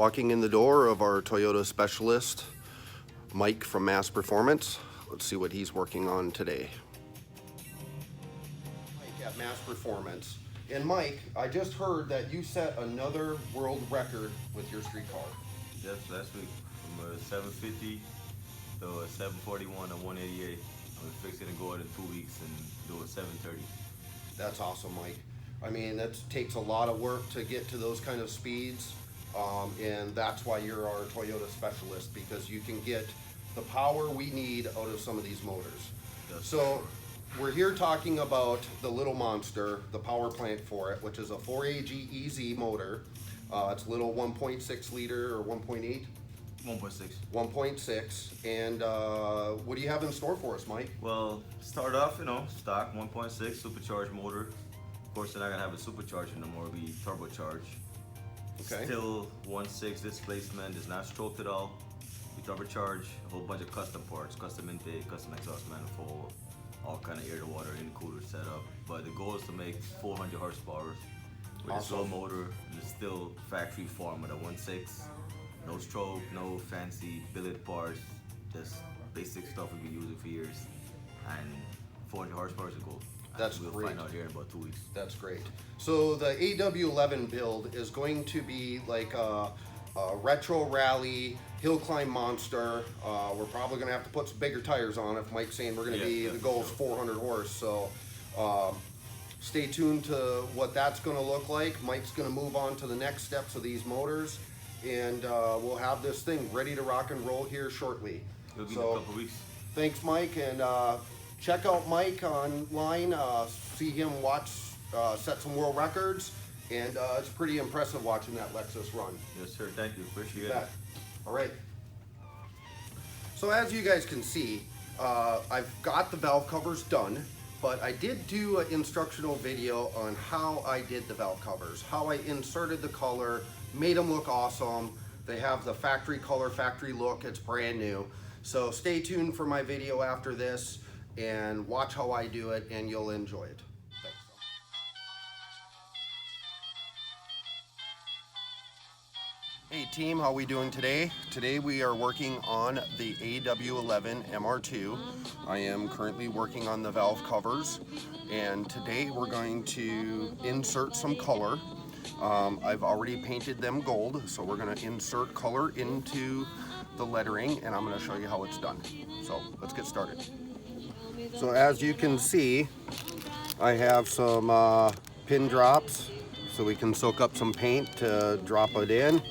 Walking in the door of our Toyota specialist, Mike from Mass Performance. Let's see what he's working on today. Mike at Mass Performance. And Mike, I just heard that you set another world record with your street car. Yes, last week from a 750 to a 741 and 188. I'm fixing to go out in 2 weeks and do a 730. That's awesome, Mike. I mean, that takes a lot of work to get to those kind of speeds. And that's why you're our Toyota specialist, because you can get the power we need out of some of these motors. So we're here talking about the little monster, the power plant for it, which is a 4AG EZ motor. It's a little 1.6 liter or 1.8? 1.6. 1.6. And what do you have in store for us, Mike? Well, start off, stock 1.6 supercharged motor. Of course, they're not gonna have a supercharger no more, it'll be turbocharged. Okay. Still 1.6 displacement, is not stroked at all. We turbocharge, a whole bunch of custom parts, custom intake, custom exhaust manifold, all kind of air to water intercooler setup. But the goal is to make 400 horsepower with a slow motor, and it's still factory form with a 1.6. No stroke, no fancy billet parts, just basic stuff we've been using for years. And 400 horsepower is the goal. That's we'll great. Find out here in about 2 weeks. That's great. So the AW11 build is going to be like a retro rally, hill climb monster. We're probably going to have to put some bigger tires on if Mike's saying we're going to be, the goal is 400 horse. So stay tuned to what that's going to look like. Mike's going to move on to the next steps of these motors, and we'll have this thing ready to rock and roll here shortly. It'll be in a couple weeks. Thanks, Mike, and check out Mike online, see him watch, set some world records, and it's pretty impressive watching that Lexus run. Yes, sir. Thank you. Appreciate it. All right. So as you guys can see, I've got the valve covers done, but I did do an instructional video on how I did the valve covers, how I inserted the color, made them look awesome. They have the factory color, factory look. It's brand new. So stay tuned for my video after this and watch how I do it, and you'll enjoy it. Thanks. Hey team, how we doing today? Today we are working on the AW11 MR2. I am currently working on the valve covers, and today we're going to insert some color. I've already painted them gold, so we're going to insert color into the lettering, and I'm going to show you how it's done. So let's get started. So as you can see, I have some pin drops so we can soak up some paint to drop it in.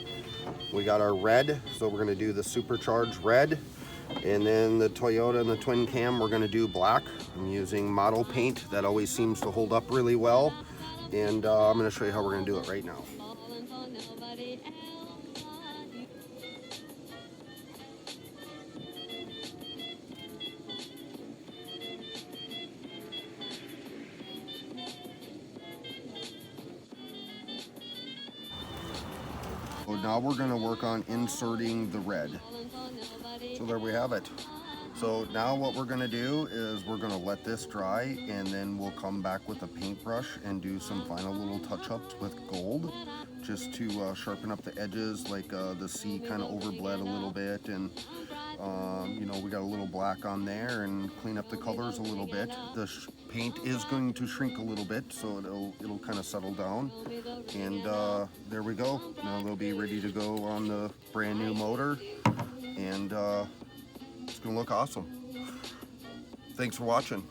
We got our red, so we're going to do the supercharged red. And then the Toyota and the twin cam, we're going to do black. I'm using model paint. That always seems to hold up really well. And I'm going to show you how we're going to do it right now. So now we're going to work on inserting the red. So there we have it. So now what we're going to do is we're going to let this dry, and then we'll come back with a paintbrush and do some final little touch-ups with gold, just to sharpen up the edges, like the C kind of overbled a little bit, and you know, we got a little black on there, and clean up the colors a little bit. The paint is going to shrink a little bit, so it'll kind of settle down, and there we go. Now they'll be ready to go on the brand new motor, and it's gonna look awesome. Thanks for watching.